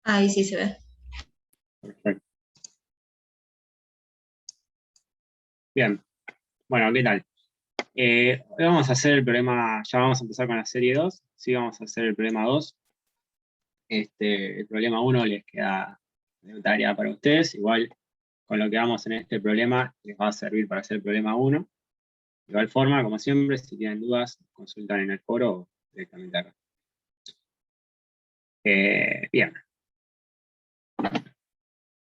Ahí sí se ve. Perfecto. Bien, bueno, ¿qué tal? Hoy vamos a hacer el problema, ya vamos a empezar con la serie 2. Sí, vamos a hacer el problema 2. El problema 1 les queda de tarea para ustedes, igual con lo que vamos en este problema les va a servir para hacer el problema 1. De igual forma, como siempre, si tienen dudas, consultan en el foro o directamente acá. Bien.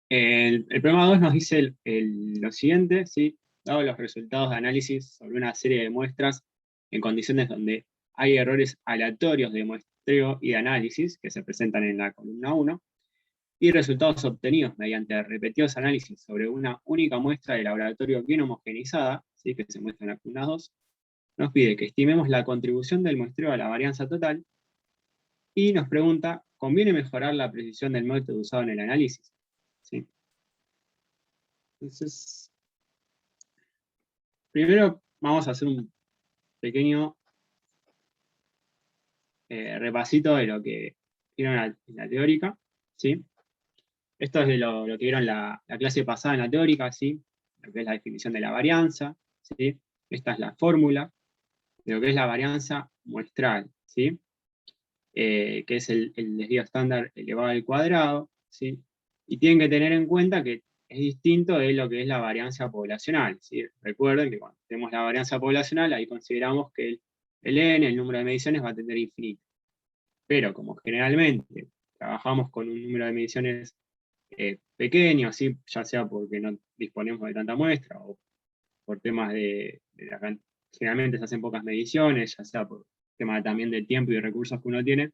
El problema 2 nos dice lo siguiente, ¿sí? Dado los resultados de análisis sobre una serie de muestras en condiciones donde hay errores aleatorios de muestreo y de análisis que se presentan en la columna 1, y resultados obtenidos mediante repetidos análisis sobre una única muestra de laboratorio bien homogeneizada, ¿sí? Que se muestra en la columna 2, nos pide que estimemos la contribución del muestreo a la varianza total y nos pregunta, ¿conviene mejorar la precisión del método usado en el análisis? ¿Sí? Entonces, primero vamos a hacer un pequeño repasito de lo que vieron en la teórica, ¿sí? Esto es de lo que vieron la clase pasada en la teórica, ¿sí? Lo que es la definición de la varianza, ¿sí? Esta es la fórmula de lo que es la varianza muestral, ¿sí? Que es el desvío estándar elevado al cuadrado, ¿sí? Y tienen que tener en cuenta que es distinto de lo que es la varianza poblacional, ¿sí? Recuerden que cuando tenemos la varianza poblacional, ahí consideramos que el n, el número de mediciones, va a tender infinito. Pero como generalmente trabajamos con un número de mediciones pequeño, ¿sí? Ya sea porque no disponemos de tanta muestra o por temas generalmente se hacen pocas mediciones, ya sea por tema también de tiempo y recursos que uno tiene,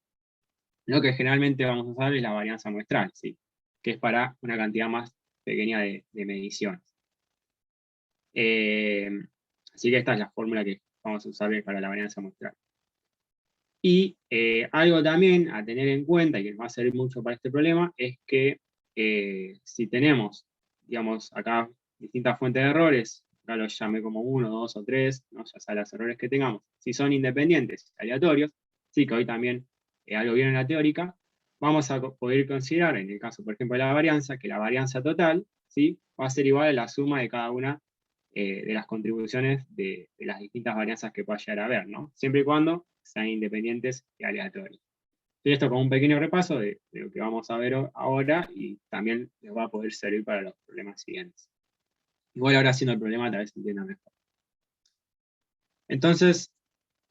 lo que generalmente vamos a usar es la varianza muestral, ¿sí? Que es para una cantidad más pequeña de mediciones. Eh, Así que esta es la fórmula que vamos a usar para la varianza muestral. Y algo también a tener en cuenta, y que nos va a servir mucho para este problema, es que si tenemos, digamos, acá distintas fuentes de errores, acá los llamé como 1, 2 o 3, ¿no? Ya sea los errores que tengamos, si son independientes, aleatorios, sí que hoy también algo bien en la teórica, vamos a poder considerar, en el caso, por ejemplo, de la varianza, que la varianza total, ¿sí? Va a ser igual a la suma de cada una de las contribuciones de las distintas varianzas que pueda llegar a haber, ¿no? Siempre y cuando sean independientes y aleatorios. Y esto como un pequeño repaso de lo que vamos a ver ahora y también les va a poder servir para los problemas siguientes. Igual ahora haciendo el problema tal vez se entienda mejor. Entonces,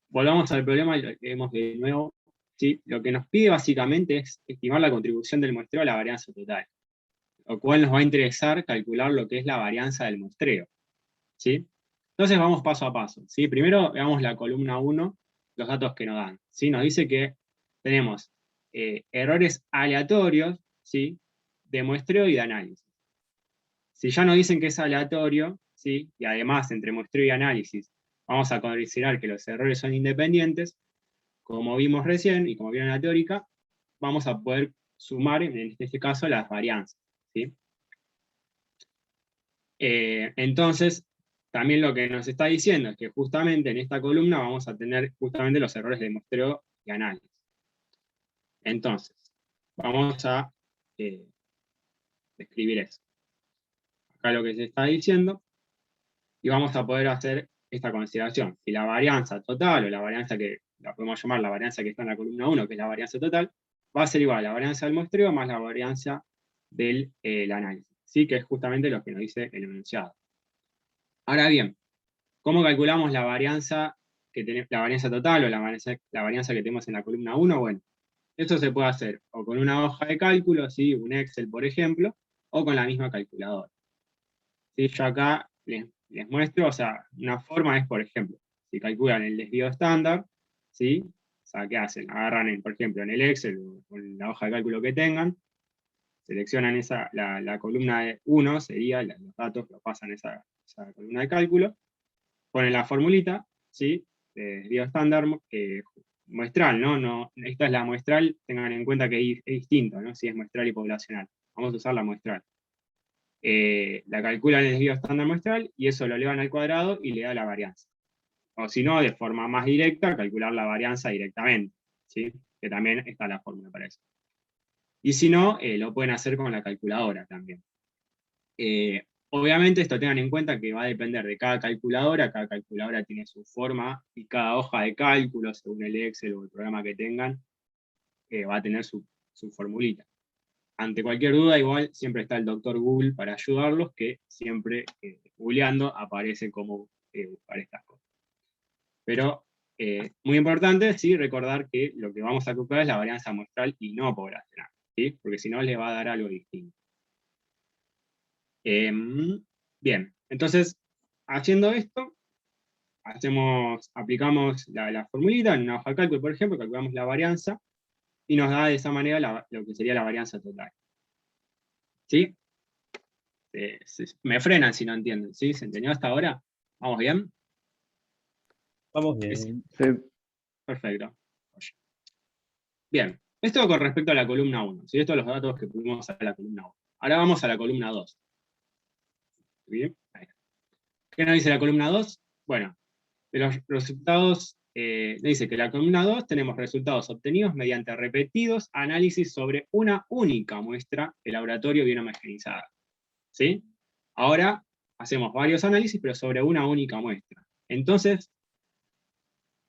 volvamos al problema y lo leemos de nuevo. ¿Sí? Lo que nos pide básicamente es estimar la contribución del muestreo a la varianza total, lo cual nos va a interesar calcular lo que es la varianza del muestreo. ¿Sí? Entonces vamos paso a paso, ¿sí? Primero veamos la columna 1, los datos que nos dan, ¿sí? Nos dice que tenemos errores aleatorios, ¿sí? De muestreo y de análisis. Si ya nos dicen que es aleatorio, ¿sí? Y además entre muestreo y análisis vamos a considerar que los errores son independientes, como vimos recién y como vieron en la teórica, vamos a poder sumar, en este caso, las varianzas, ¿sí? Entonces, también lo que nos está diciendo es que justamente en esta columna vamos a tener justamente los errores de muestreo y análisis. Entonces, vamos a describir eso. Acá lo que se está diciendo, y vamos a poder hacer esta consideración. Si la varianza total, o la varianza que la podemos llamar la varianza que está en la columna 1, que es la varianza total, va a ser igual a la varianza del muestreo más la varianza del análisis, ¿sí? Que es justamente lo que nos dice el enunciado. Ahora bien, ¿cómo calculamos la varianza la varianza total o la varianza que tenemos en la columna 1? Bueno, esto se puede hacer o con una hoja de cálculo, ¿sí? Un Excel, por ejemplo, o con la misma calculadora. ¿Sí? Yo acá les muestro, o sea, una forma es, por ejemplo, si calculan el desvío estándar, ¿sí? O sea, ¿qué hacen? Agarran, por ejemplo, en el Excel o en la hoja de cálculo que tengan, seleccionan la columna de 1, sería los datos, los pasan a esa columna de cálculo, ponen la formulita, ¿sí? De desvío estándar muestral, ¿no? No, esta es la muestral, tengan en cuenta que es distinto, ¿no? Si es muestral y poblacional. Vamos a usar la muestral. La calculan el desvío estándar muestral y eso lo elevan al cuadrado y le da la varianza. O si no, de forma más directa, calcular la varianza directamente, ¿sí? Que también está la fórmula para eso. Y si no, lo pueden hacer con la calculadora también. Obviamente esto tengan en cuenta que va a depender de cada calculadora tiene su forma y cada hoja de cálculo, según el Excel o el programa que tengan, va a tener su formulita. Ante cualquier duda, igual siempre está el doctor Google para ayudarlos, que siempre googleando aparece cómo buscar estas cosas. Pero muy importante, sí, recordar que lo que vamos a calcular es la varianza muestral y no poblacional, ¿sí? Porque si no les va a dar algo distinto. Bien, entonces, haciendo esto, aplicamos la formulita en una hoja de cálculo, por ejemplo, calculamos la varianza y nos da de esa manera lo que sería la varianza total. ¿Sí? Me frenan si no entienden, ¿sí? ¿Se entendió hasta ahora? ¿Vamos bien? Vamos bien. Sí. Perfecto. Bien, esto con respecto a la columna 1, ¿sí? Estos son los datos que pudimos a la columna 1. Ahora vamos a la columna 2. ¿Bien? Ahí. ¿Qué nos dice la columna 2? Bueno, de los resultados, dice que en la columna 2 tenemos resultados obtenidos mediante repetidos análisis sobre una única muestra de laboratorio bien homogeneizada. ¿Sí? Ahora hacemos varios análisis, pero sobre una única muestra. Entonces,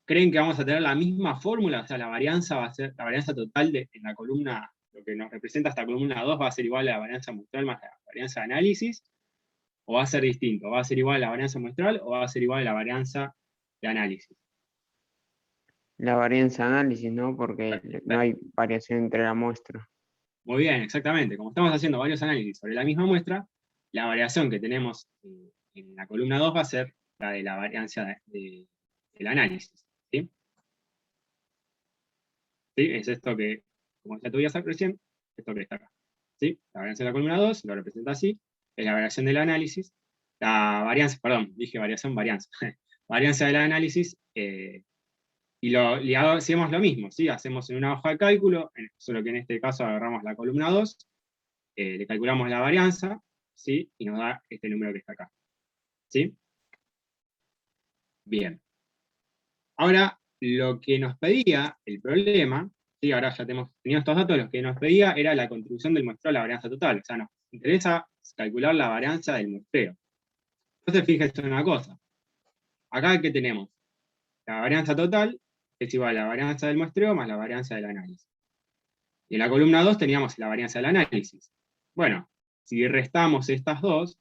¿creen que vamos a tener la misma fórmula? O sea, la varianza va a ser, la varianza total en la columna, lo que nos representa esta columna 2 va a ser igual a la varianza muestral más la varianza de análisis, o va a ser distinto, va a ser igual a la varianza muestral, o va a ser igual a la varianza de análisis. La varianza de análisis, ¿no? Porque no hay variación entre la muestra. Muy bien, exactamente. Como estamos haciendo varios análisis sobre la misma muestra, la variación que tenemos en la columna 2 va a ser la de la varianza del análisis. ¿Sí? ¿Sí? Es esto que, como ya te voy a hacer recién, esto que está acá. ¿Sí? La varianza de la columna 2 lo representa así, es la variación del análisis. La varianza, perdón, dije variación, varianza. Varianza del análisis, y hacemos lo mismo, ¿sí? Hacemos en una hoja de cálculo, solo que en este caso agarramos la columna 2, le calculamos la varianza, ¿sí? Y nos da este número que está acá. ¿Sí? Bien. Ahora, lo que nos pedía el problema, ¿sí? Ahora ya tenido estos datos, lo que nos pedía era la contribución del muestreo a la varianza total. O sea, nos interesa calcular la varianza del muestreo. Entonces, fíjense en una cosa. Acá, ¿qué tenemos? La varianza total es igual a la varianza del muestreo más la varianza del análisis. Y en la columna 2 teníamos la varianza del análisis. Bueno, si restamos estas dos,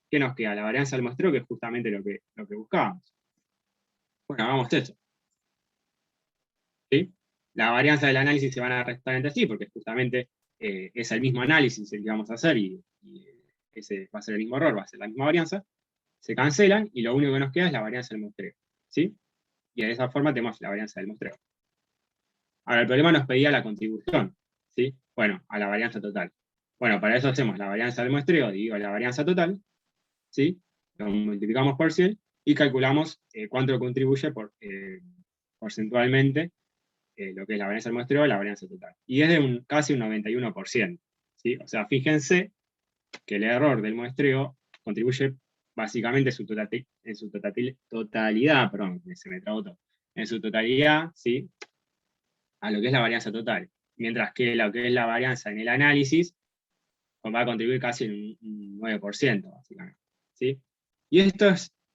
¿qué nos queda? La varianza del muestreo, que es justamente lo que buscábamos. Bueno, hagamos eso. ¿Sí? La varianza del análisis se van a restar entre sí, porque justamente es el mismo análisis el que vamos a hacer, y ese va a ser el mismo error, va a ser la misma varianza. Se cancelan, y lo único que nos queda es la varianza del muestreo. ¿Sí? Y de esa forma tenemos la varianza del muestreo. Ahora, el problema nos pedía la contribución, ¿sí? Bueno, a la varianza total. Bueno, para eso hacemos la varianza del muestreo, digo la varianza total, ¿sí? Lo multiplicamos por 100 y calculamos cuánto contribuye porcentualmente lo que es la varianza del muestreo y la varianza total. Y es de casi un 91%, ¿sí? O sea, fíjense que el error del muestreo contribuye básicamente en su totalidad, perdón, se me trabó todo, en su totalidad, ¿sí? A lo que es la varianza total. Mientras que lo que es la varianza en el análisis va a contribuir casi un 9%, básicamente. ¿Sí? Y esto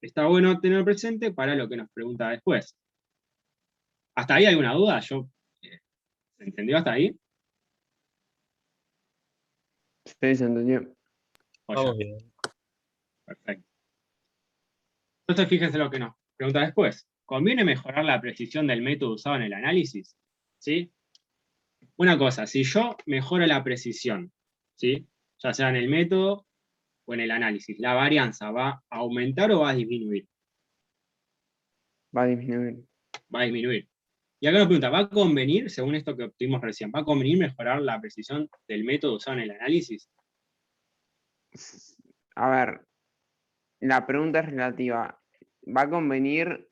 está bueno tener presente para lo que nos pregunta después. ¿Hasta ahí alguna duda? ¿Se entendió hasta ahí? Sí, se entendió. Vamos bien. Perfecto. Entonces fíjense lo que nos pregunta después. ¿Conviene mejorar la precisión del método usado en el análisis? ¿Sí? Una cosa, si yo mejoro la precisión, ¿sí? Ya sea en el método o en el análisis, ¿la varianza va a aumentar o va a disminuir? Va a disminuir. Va a disminuir. Y acá nos pregunta, ¿va a convenir, según esto que obtuvimos recién, ¿va a convenir mejorar la precisión del método usado en el análisis? A ver, la pregunta es relativa. ¿Va a convenir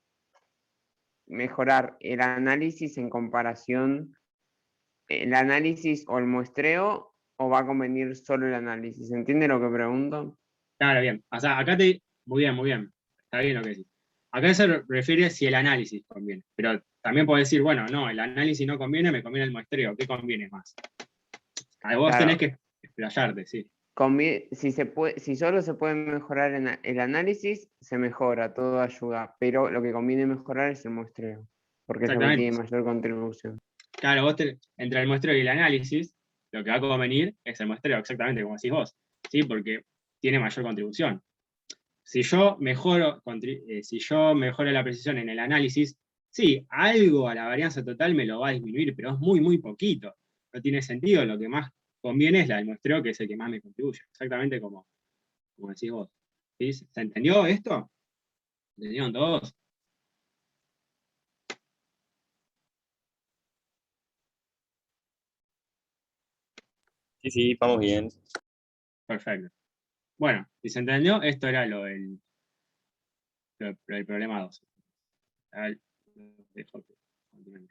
mejorar el análisis en comparación, el análisis o el muestreo, o va a convenir solo el análisis? ¿Entiende lo que pregunto? Claro, bien. O sea, muy bien, muy bien. Está bien lo que decís. Acá se refiere si el análisis conviene. Pero también puedo decir, bueno, no, el análisis no conviene, me conviene el muestreo. ¿Qué conviene más? Ahí vos Claro. tenés que explayarte, sí. Si solo se puede mejorar el análisis, se mejora, todo ayuda, pero lo que conviene mejorar es el muestreo, porque es lo que Exactamente. tiene mayor contribución. Claro, entre el muestreo y el análisis, lo que va a convenir es el muestreo, exactamente como decís vos, ¿sí? Porque tiene mayor contribución. Si yo mejoro la precisión en el análisis, sí, algo a la varianza total me lo va a disminuir, pero es muy, muy poquito. No tiene sentido, lo que más conviene es la del muestreo, que es el que más me contribuye, exactamente como decís vos. ¿Sí? ¿Se entendió esto? ¿Entendieron todos? Sí, sí, vamos bien. Perfecto. Bueno, si se entendió, esto era lo del problema 2. Dejo que continúen.